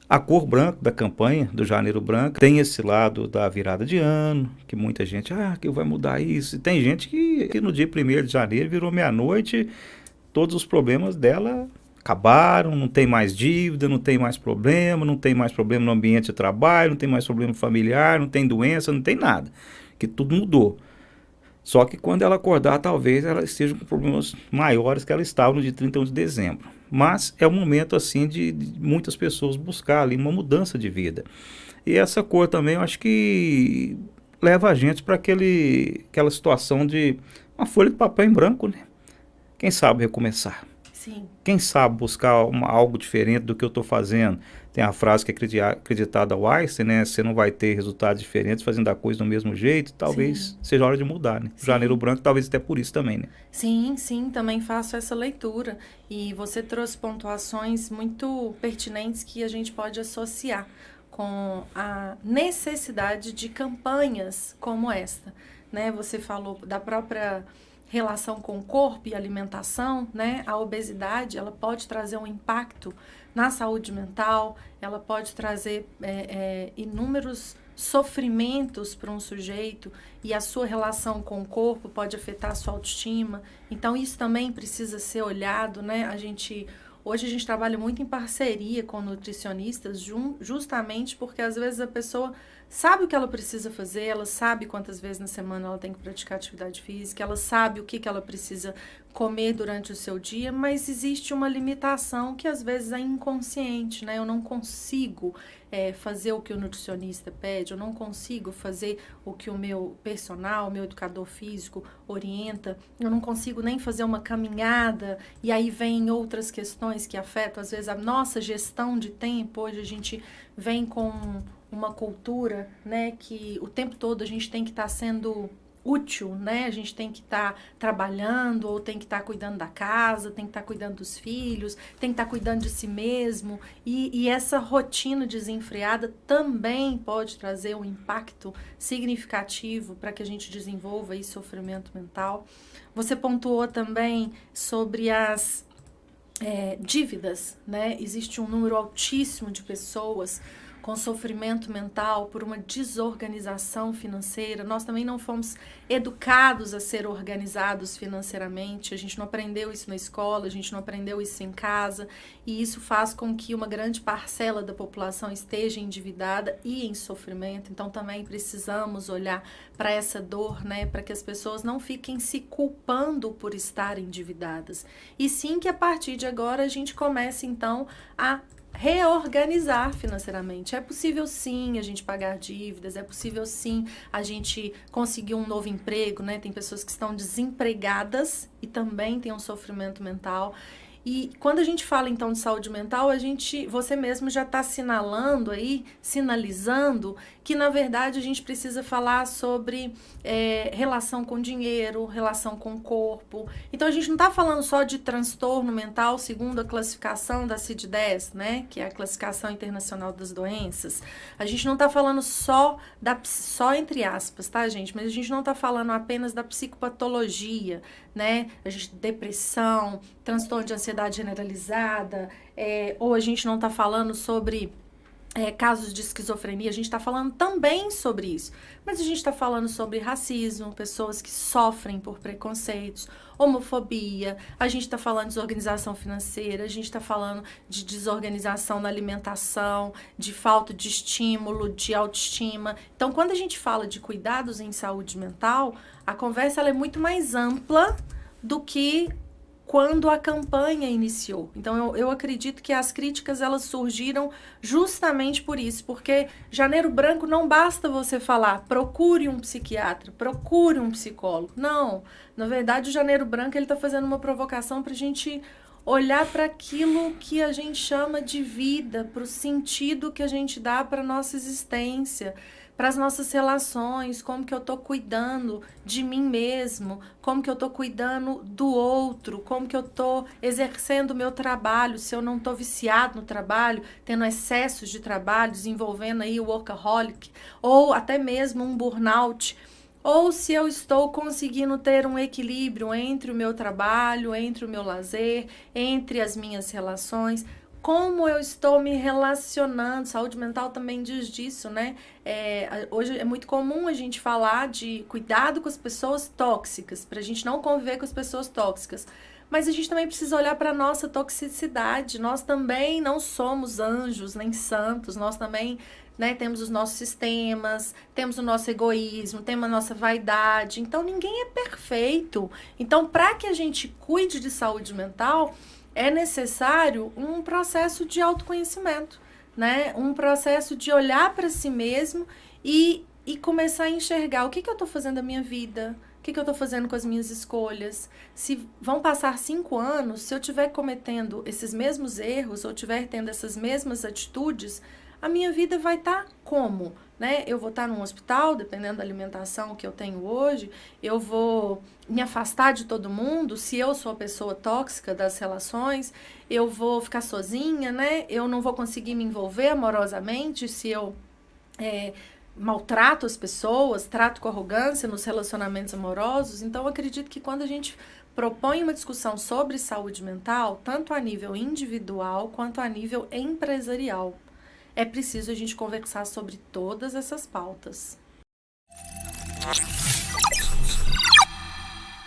A cor branca da campanha do Janeiro Branco tem esse lado da virada de ano, que muita gente, que vai mudar isso. E tem gente que no dia 1º de janeiro virou meia-noite, todos os problemas dela acabaram, não tem mais dívida, não tem mais problema no ambiente de trabalho, não tem mais problema familiar, não tem doença, não tem nada, que tudo mudou. Só que quando ela acordar, talvez ela esteja com problemas maiores que ela estava no dia 31 de dezembro. Mas é um momento assim de muitas pessoas buscar ali uma mudança de vida. E essa cor também eu acho que leva a gente para aquela situação de uma folha de papel em branco, né? Quem sabe recomeçar? Sim. Quem sabe buscar algo diferente do que eu estou fazendo? Tem a frase que é acreditada ao Einstein, né? Você não vai ter resultados diferentes fazendo a coisa do mesmo jeito. Talvez seja hora de mudar, né? Sim. Janeiro Branco, talvez até por isso também, né? Sim, também faço essa leitura. E você trouxe pontuações muito pertinentes que a gente pode associar com a necessidade de campanhas como esta, né? Você falou da própria relação com o corpo e alimentação, né? A obesidade, ela pode trazer um impacto na saúde mental, ela pode trazer inúmeros sofrimentos para um sujeito e a sua relação com o corpo pode afetar a sua autoestima. Então, isso também precisa ser olhado, né? Hoje a gente trabalha muito em parceria com nutricionistas, justamente porque às vezes a pessoa sabe o que ela precisa fazer, ela sabe quantas vezes na semana ela tem que praticar atividade física, ela sabe o que ela precisa comer durante o seu dia, mas existe uma limitação que às vezes é inconsciente, né? Eu não consigo fazer o que o nutricionista pede, eu não consigo fazer o que o meu personal, o meu educador físico orienta, eu não consigo nem fazer uma caminhada, e aí vem outras questões que afetam, às vezes, a nossa gestão de tempo. Hoje a gente vem com uma cultura, né, que o tempo todo a gente tem que estar sendo útil, né? A gente tem que estar trabalhando, ou tem que estar cuidando da casa, tem que estar cuidando dos filhos, tem que estar cuidando de si mesmo. E essa rotina desenfreada também pode trazer um impacto significativo para que a gente desenvolva aí sofrimento mental. Você pontuou também sobre as dívidas, né? Existe um número altíssimo de pessoas com sofrimento mental por uma desorganização financeira. Nós também não fomos educados a ser organizados financeiramente, a gente não aprendeu isso na escola, a gente não aprendeu isso em casa, e isso faz com que uma grande parcela da população esteja endividada e em sofrimento. Então também precisamos olhar para essa dor, né, para que as pessoas não fiquem se culpando por estar endividadas, e sim que a partir de agora a gente comece então a reorganizar financeiramente. É possível sim a gente pagar dívidas, é possível sim a gente conseguir um novo emprego, né? Tem pessoas que estão desempregadas e também têm um sofrimento mental. E quando a gente fala então de saúde mental, você mesmo já está sinalizando que na verdade a gente precisa falar sobre relação com dinheiro, relação com o corpo. Então a gente não está falando só de transtorno mental segundo a classificação da CID-10, né, que é a classificação internacional das doenças. A gente não está falando só entre aspas, tá, gente? Mas a gente não está falando apenas da psicopatologia, né? Depressão, transtorno de ansiedade generalizada, ou a gente não está falando sobre casos de esquizofrenia, a gente está falando também sobre isso, mas a gente está falando sobre racismo, pessoas que sofrem por preconceitos, homofobia, a gente está falando de desorganização financeira, a gente está falando de desorganização na alimentação, de falta de estímulo, de autoestima. Então, quando a gente fala de cuidados em saúde mental, a conversa ela é muito mais ampla do que quando a campanha iniciou. Então, eu acredito que as críticas elas surgiram justamente por isso, porque Janeiro Branco não basta você falar, procure um psiquiatra, procure um psicólogo. Não, na verdade, o Janeiro Branco ele está fazendo uma provocação para a gente olhar para aquilo que a gente chama de vida, para o sentido que a gente dá para a nossa existência, para as nossas relações, como que eu estou cuidando de mim mesmo, como que eu estou cuidando do outro, como que eu estou exercendo o meu trabalho, se eu não estou viciado no trabalho, tendo excessos de trabalho, desenvolvendo aí o workaholic, ou até mesmo um burnout, ou se eu estou conseguindo ter um equilíbrio entre o meu trabalho, entre o meu lazer, entre as minhas relações. Como eu estou me relacionando, saúde mental também diz disso, né? Hoje é muito comum a gente falar de cuidado com as pessoas tóxicas, para a gente não conviver com as pessoas tóxicas. Mas a gente também precisa olhar para a nossa toxicidade. Nós também não somos anjos nem santos, nós também, né, temos os nossos sistemas, temos o nosso egoísmo, temos a nossa vaidade. Então ninguém é perfeito. Então, para que a gente cuide de saúde mental, é necessário um processo de autoconhecimento, né? Um processo de olhar para si mesmo e começar a enxergar o que eu estou fazendo da minha vida, o que eu estou fazendo com as minhas escolhas. Se vão passar 5 anos, se eu estiver cometendo esses mesmos erros ou estiver tendo essas mesmas atitudes, a minha vida vai estar como? Né? Eu vou estar num hospital, dependendo da alimentação que eu tenho hoje, eu vou me afastar de todo mundo, se eu sou a pessoa tóxica das relações, eu vou ficar sozinha, né? Eu não vou conseguir me envolver amorosamente se eu maltrato as pessoas, trato com arrogância nos relacionamentos amorosos. Então, eu acredito que quando a gente propõe uma discussão sobre saúde mental, tanto a nível individual quanto a nível empresarial, é preciso a gente conversar sobre todas essas pautas.